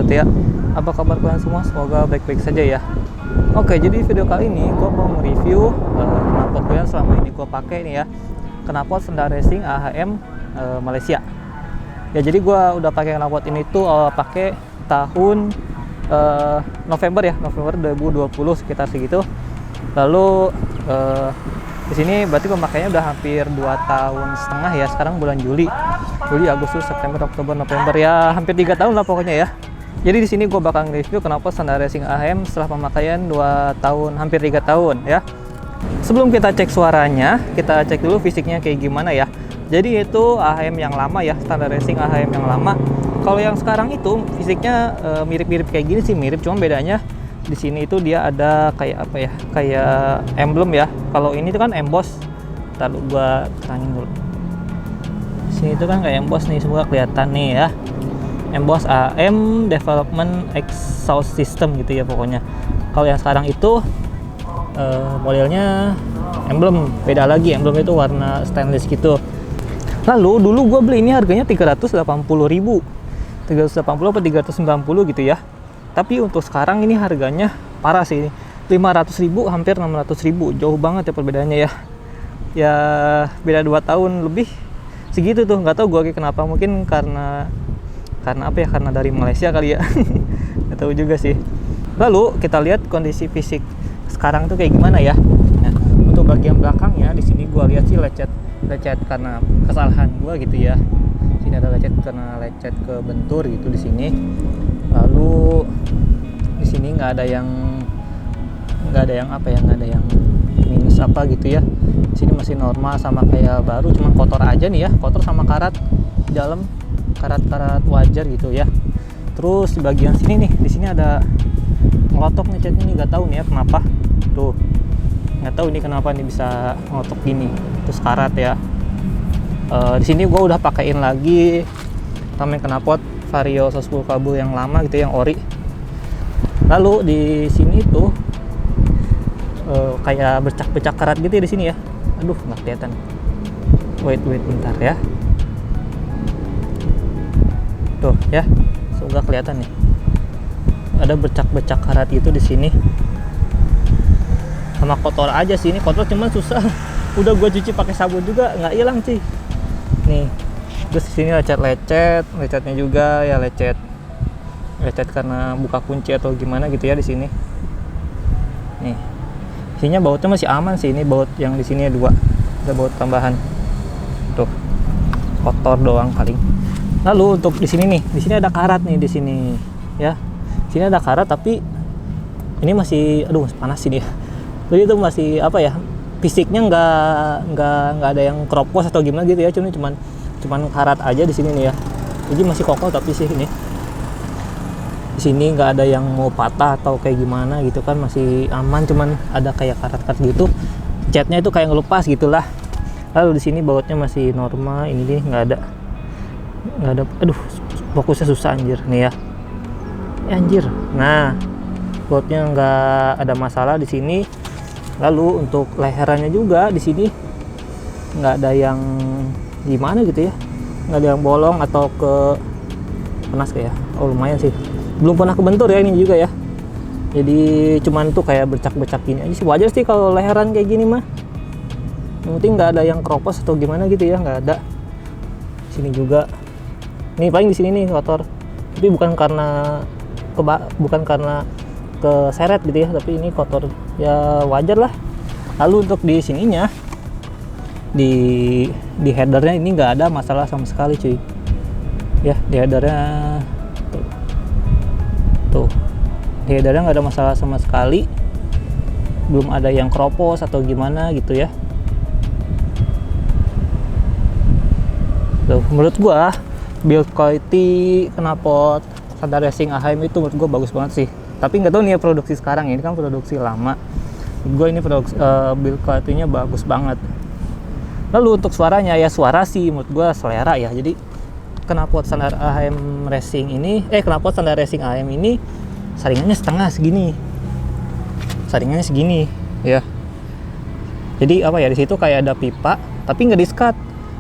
wabarakatuh ya. Apa kabar kalian semua? Semoga baik-baik saja ya. Oke, jadi video kali ini gue mau mereview knalpot yang selama ini gue pakai nih ya. Knalpot Senda Racing AHM Malaysia. Ya, jadi gue udah pakai knalpot ini tuh pakai tahun November 2020 sekitar segitu. Lalu di sini berarti pemakaiannya udah hampir 2,5 tahun ya. Sekarang bulan Juli, Agustus, September, Oktober, November, ya hampir 3 tahun lah pokoknya ya. Jadi di sini gue bakal review knalpot Senda Racing AHM setelah pemakaian 2 tahun, hampir 3 tahun ya. Sebelum kita cek suaranya, kita cek dulu fisiknya kayak gimana ya. Jadi itu AHM yang lama ya, Senda Racing AHM yang lama. Kalau yang sekarang itu fisiknya mirip-mirip kayak gini sih, mirip, cuma bedanya di sini itu dia ada kayak apa ya, kayak emblem ya. Kalau ini tuh kan emboss. Ntar gua terangin dulu. Sini itu kan kayak emboss nih, semua kelihatan nih ya. Emboss AM Development Exhaust System gitu ya pokoknya. Kalau yang sekarang itu modelnya emblem, beda lagi. Emblem itu warna stainless gitu. Lalu dulu gue beli ini harganya 380.000, 380 atau 390 gitu ya. Tapi untuk sekarang ini harganya parah sih, 500.000 hampir 600.000, jauh banget ya perbedaannya ya. Ya beda 2 tahun lebih segitu tuh, nggak tahu gue kenapa, mungkin karena apa ya, karena dari Malaysia kali ya. Nggak tahu juga sih. Lalu kita lihat kondisi fisik sekarang tuh kayak gimana ya. Nah, untuk bagian belakangnya di sini gue lihat sih lecet karena kesalahan gue gitu ya. Sini ada lecet karena lecet ke bentur gitu di sini. Lalu di sini nggak ada yang minus apa gitu ya. Di sini masih normal sama kayak baru, cuman kotor aja nih ya, kotor sama karat di dalam, karat-karat wajar gitu ya. Terus di bagian sini nih, di sini ada ngelotok nih catnya nih, nggak tahu nih ya kenapa. Tuh, nggak tahu ini kenapa nih bisa ngelotok gini. Terus karat ya. Di sini gue udah pakein lagi tameng knalpot Vario 110 kabel yang lama gitu, yang ori. Lalu di sini tuh kayak bercak-bercak karat gitu ya di sini ya. Aduh, nggak kelihatan. Wait bentar ya. Tuh ya, semoga kelihatan nih. Ada bercak-bercak karat itu di sini. Sama kotor aja sih, ini kotor cuman susah. Udah gue cuci pakai sabun juga nggak hilang sih. Nih, terus di sini lecetnya juga ya, lecet karena buka kunci atau gimana gitu ya di sini. Nih, isinya bautnya masih aman sih, ini baut yang di sini 2, ada baut tambahan. Tuh, kotor doang paling. Lalu untuk di sini nih, di sini ada karat nih di sini ya. Di sini ada karat tapi ini masih, aduh panas sini ya. Jadi itu masih apa ya? Fisiknya nggak ada yang kropos atau gimana gitu ya, cuman karat aja di sini nih ya. Jadi masih kokoh, tapi sih ini di sini nggak ada yang mau patah atau kayak gimana gitu kan, masih aman, cuman ada kayak karat-karat gitu. Catnya itu kayak ngelupas gitulah. Lalu di sini bautnya masih normal, ini nih nggak ada. Aduh, fokusnya susah anjir nih ya. Anjir. Nah, bautnya nggak ada masalah di sini. Lalu untuk leherannya juga di sini nggak ada yang gimana gitu ya, nggak ada yang bolong atau ke panas kayak. Oh lumayan sih, belum pernah kebentur ya ini juga ya. Jadi cuman tuh kayak bercak-bercak gini aja sih, wajar sih kalau leheran kayak gini mah. Yang penting nggak ada yang keropos atau gimana gitu ya, nggak ada. Sini juga, nih paling di sini nih kotor, tapi bukan karena keseret gitu ya, tapi ini kotor ya, wajar lah. Lalu untuk di sininya, di headernya ini nggak ada masalah sama sekali cuy ya. Di headernya tuh di headernya nggak ada masalah sama sekali, belum ada yang kropos atau gimana gitu ya. Tuh, menurut gua build quality knalpot Senda Racing AHM itu menurut gua bagus banget sih. Tapi nggak tahu nih ya produksi sekarang, ini kan produksi lama. Gue ini build quality-nya bagus banget. Lalu untuk suaranya ya, suara sih menurut gue selera ya. Jadi knalpot Senda AHM Racing ini, knalpot Senda Racing AHM ini saringannya saringannya segini ya. Jadi apa ya, di situ kayak ada pipa tapi nggak di-skat.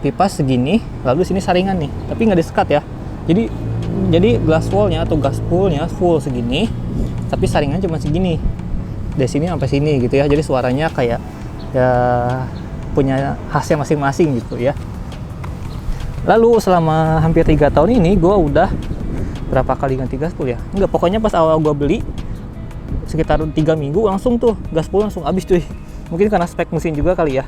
Pipa segini, lalu sini saringan nih, tapi nggak di-skat ya. Jadi Jadi gaspolnya atau gaspolnya full segini, tapi saringan cuma segini. Dari sini sampai sini gitu ya. Jadi suaranya kayak ya punya khasnya masing-masing gitu ya. Lalu selama hampir 3 tahun ini gue udah berapa kali ganti gaspol ya? Enggak, pokoknya pas awal gue beli sekitar 3 minggu langsung tuh gaspol langsung habis cuy. Mungkin karena spek mesin juga kali ya.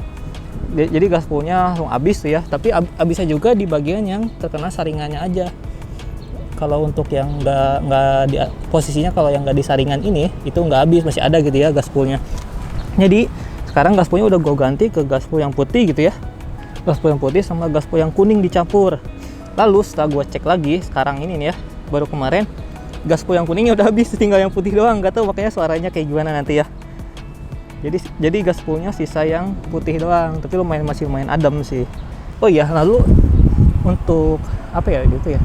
Jadi gaspolnya langsung habis tuh ya. Tapi habisnya juga di bagian yang terkena saringannya aja. Kalau untuk yang nggak di posisinya, kalau yang nggak di saringan ini itu nggak habis, masih ada gitu ya gaspolnya. Jadi sekarang gaspolnya udah gue ganti ke gaspol yang putih gitu ya. Gaspol yang putih sama gaspol yang kuning dicampur. Lalu setelah gue cek lagi sekarang ini nih ya, baru kemarin gaspol yang kuningnya udah habis, tinggal yang putih doang. Nggak tahu makanya suaranya kayak gimana nanti ya. Jadi gaspolnya sisa yang putih doang, tapi masih lumayan adem sih. Oh iya, lalu untuk apa ya gitu ya,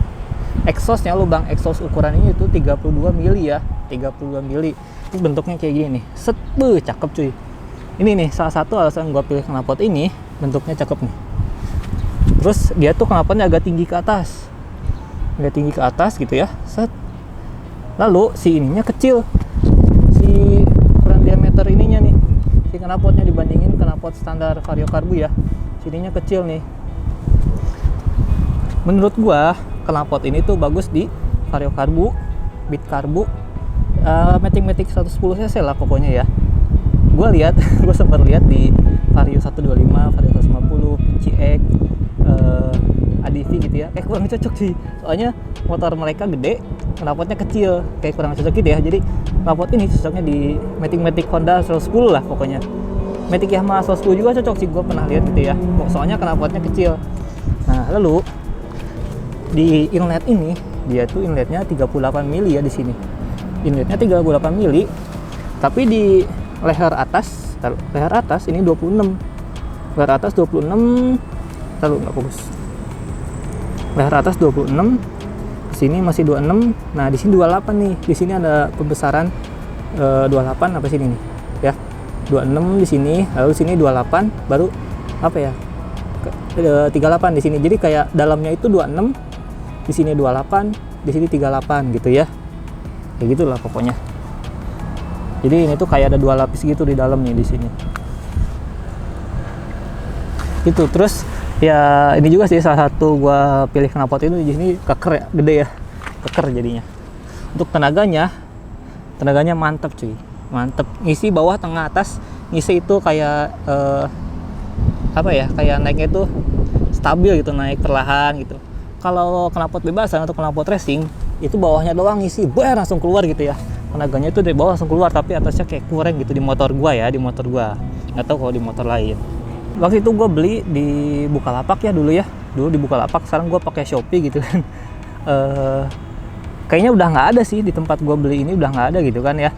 exhaustnya, lubang exhaust ukuran ini tuh 32 mili ya, 32 mili. Ini bentuknya kayak gini nih, set, cakep cuy. Ini nih salah satu alasan gue pilih knalpot ini, bentuknya cakep nih. Terus dia tuh knalpotnya agak tinggi ke atas, gitu ya, set. Lalu si ininya kecil, si ukuran diameter ininya nih, si knalpotnya dibandingin knalpot standar Vario Karbu ya, sininya kecil nih. Menurut gua knalpot ini tuh bagus di Vario Karbu, Beat Karbu, Matic 110 cc lah pokoknya ya. Gua sempat lihat di Vario 125, Vario 150, PCX, ADV gitu ya. Kurang cocok sih. Soalnya motor mereka gede, knalpotnya kecil, kayak kurang cocok gitu ya. Jadi knalpot ini cocoknya di Matic Honda 110 lah pokoknya. Matic Yamaha 110 juga cocok sih, gua pernah lihat gitu ya. Soalnya knalpotnya kecil. Nah, lalu di inlet ini, dia tuh inletnya 38 mili ya di sini. Inletnya 38 mili, tapi di leher atas ini 26. Leher atas 26. Lalu nggak fokus. Leher atas 26. Di sini masih 26. Nah, di sini 28 nih. Di sini ada pembesaran 28 apa sini nih? Ya. 26 di sini, lalu di sini 28, baru apa ya? 38 di sini. Jadi kayak dalamnya itu 26. Di sini 28, di sini 38 gitu ya. Kayak gitulah pokoknya. Jadi ini tuh kayak ada 2 lapis gitu di dalam nih di sini. Gitu. Terus ya ini juga sih salah satu gua pilih knalpot itu di sini keker ya, gede ya. Keker jadinya. Untuk tenaganya mantep cuy. Mantep. Ngisi bawah, tengah, atas, ngisi itu kayak apa ya? Kayak naiknya itu stabil gitu, naik perlahan gitu. Kalau knalpot bebasan atau knalpot racing itu bawahnya doang ngisi, langsung keluar gitu ya. Tenaganya itu dari bawah langsung keluar, tapi atasnya kayak kurang gitu di motor gua ya, nggak tahu kalau di motor lain. Waktu itu gua beli di Bukalapak ya dulu di Bukalapak. Sekarang gua pakai Shopee gitu kan. Kayaknya udah nggak ada sih di tempat gua beli ini, udah nggak ada gitu kan ya.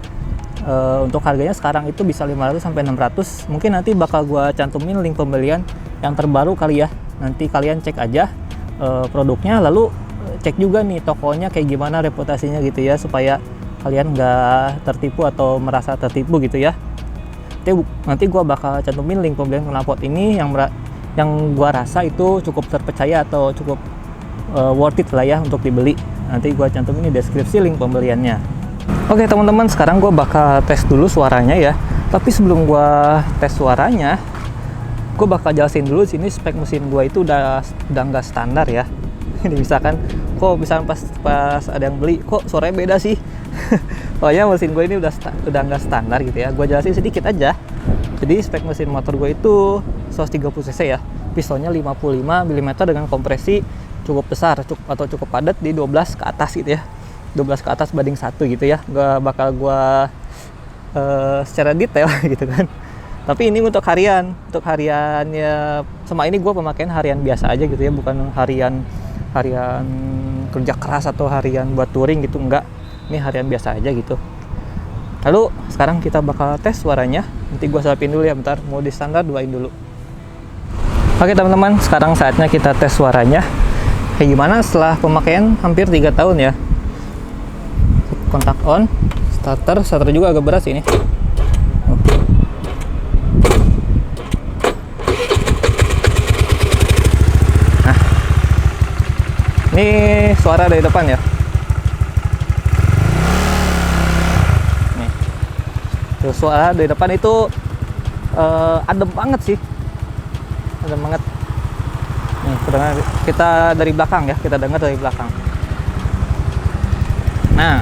Untuk harganya sekarang itu bisa 500 sampai 600. Mungkin nanti bakal gua cantumin link pembelian yang terbaru kali ya. Nanti kalian cek aja produknya, lalu cek juga nih tokonya kayak gimana reputasinya gitu ya, supaya kalian nggak tertipu atau merasa tertipu gitu ya. Nanti gua bakal cantumin link pembelian knalpot ini yang gua rasa itu cukup terpercaya atau cukup worth it lah ya untuk dibeli. Nanti gua cantumin di deskripsi link pembeliannya. Oke teman-teman, sekarang gua bakal tes dulu suaranya ya. Tapi sebelum gua tes suaranya, gue bakal jelasin dulu sini spek mesin gue itu udah nggak standar ya. Ini misalkan pas ada yang beli kok suaranya beda sih. Soalnya mesin gue ini udah nggak standar gitu ya. Gue jelasin sedikit aja. Jadi spek mesin motor gue itu 130 cc ya. Pistonnya 55 mm dengan kompresi cukup besar atau cukup padat di 12 ke atas gitu ya. 12 ke atas banding 1 gitu ya. Gak bakal gue secara detail gitu kan. Tapi ini untuk hariannya, sama ini gue pemakaian harian biasa aja gitu ya, bukan harian kerja keras atau harian buat touring gitu, enggak. Ini harian biasa aja gitu. Lalu sekarang kita bakal tes suaranya. Nanti gue siapin dulu ya, bentar, mode standar duain dulu. Oke teman-teman, sekarang saatnya kita tes suaranya. Kayak gimana setelah pemakaian hampir 3 tahun ya. Kontak on, starter juga agak berat sih ini. Ini suara dari depan ya. Nih. Tuh, suara dari depan itu adem banget sih. Adem banget. Nih, kita dari belakang ya, kita dengar dari belakang. Nah,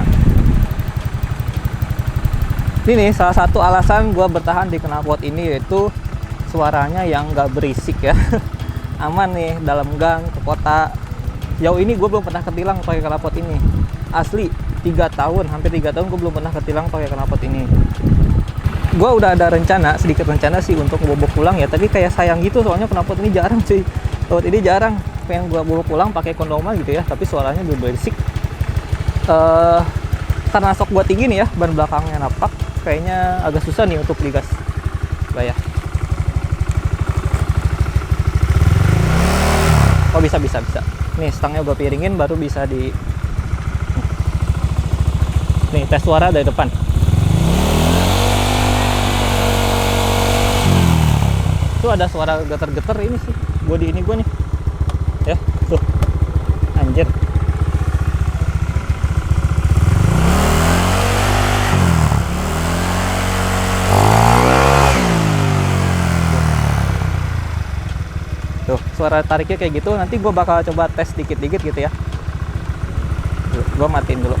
ini nih salah satu alasan gue bertahan di knalpot ini, yaitu suaranya yang gak berisik ya. Aman nih dalam gang, ke kota. Jauh ini gue belum pernah ketilang pakai knalpot ini. Asli, 3 tahun, hampir 3 tahun gue belum pernah ketilang pakai knalpot ini. Gue udah ada rencana, sedikit rencana sih untuk bobok pulang ya, tapi kayak sayang gitu soalnya knalpot ini jarang cuy. Knalpot ini jarang, pengen gue bobok pulang pakai kondoma gitu ya, tapi suaranya belum berisik. Karena sok gue tinggi nih ya, ban belakangnya napak, kayaknya agak susah nih untuk digas. Bayar. Oh bisa. Nih stangnya gue piringin baru bisa di. Nih tes suara dari depan. Tuh ada suara geter-geter ini sih. Bodi ini gue nih. Ya, tuh. Anjir. Tuh, suara tariknya kayak gitu. Nanti gue bakal coba tes dikit-dikit gitu ya. Gue matiin dulu.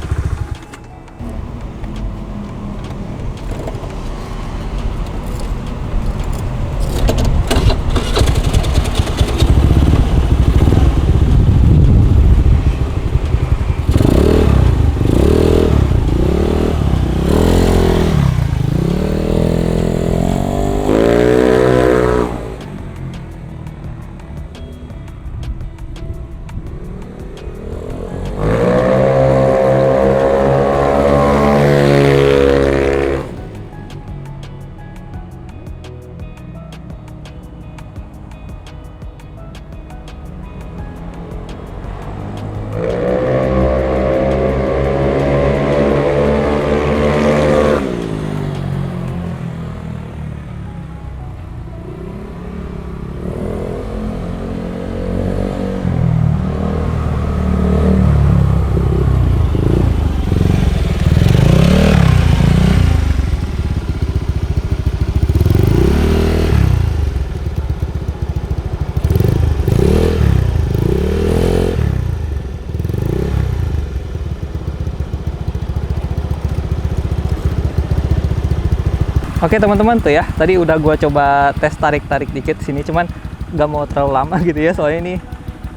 Oke teman-teman, tuh ya, tadi udah gua coba tes tarik-tarik dikit sini, cuman gak mau terlalu lama gitu ya, soalnya ini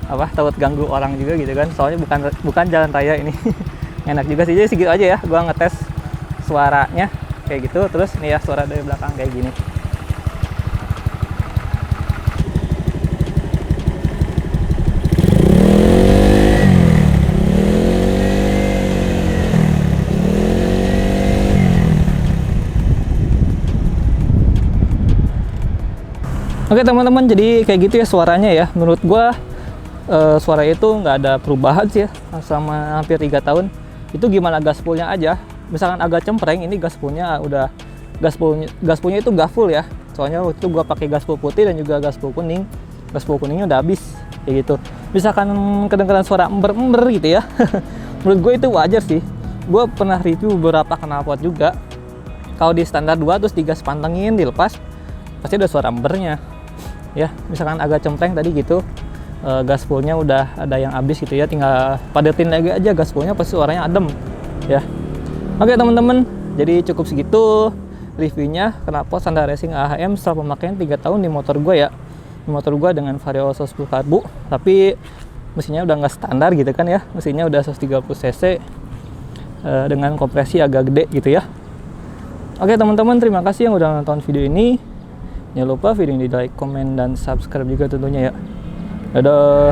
apa, takut ganggu orang juga gitu kan, soalnya bukan jalan raya ini. Enak juga sih, jadi segitu aja ya gua ngetes suaranya kayak gitu. Terus nih ya, suara dari belakang kayak gini. Oke teman-teman, jadi kayak gitu ya suaranya ya. Menurut gua suara itu nggak ada perubahan sih ya sama hampir 3 tahun. Itu gimana gaspolnya aja. Misalkan agak cempreng, ini gaspolnya udah gaspolnya itu gak full ya. Soalnya waktu itu gua pakai gaspol putih dan juga gaspol kuning. Gaspol kuningnya udah habis kayak gitu. Misalkan kedengeran suara ember-ember gitu ya. Menurut gue itu wajar sih. Gue pernah review beberapa knalpot juga. Kalau di standar 2 terus digas pantengin, dilepas, pasti ada suara embernya. Ya, misalkan agak cempreng tadi gitu, gaspolnya udah ada yang habis gitu ya, tinggal padetin lagi aja gaspolnya, pasti suaranya adem ya. Oke teman-teman, jadi cukup segitu reviewnya knalpot standar racing AHM setelah pemakaian 3 tahun di motor gue ya. Di motor gue dengan vario 110 karbu, tapi mesinnya udah nggak standar gitu kan ya, mesinnya udah 130 cc dengan kompresi agak gede gitu ya. Oke teman-teman, terima kasih yang udah nonton video ini. Jangan lupa video ini di like, komen, dan subscribe juga tentunya ya. Dadah.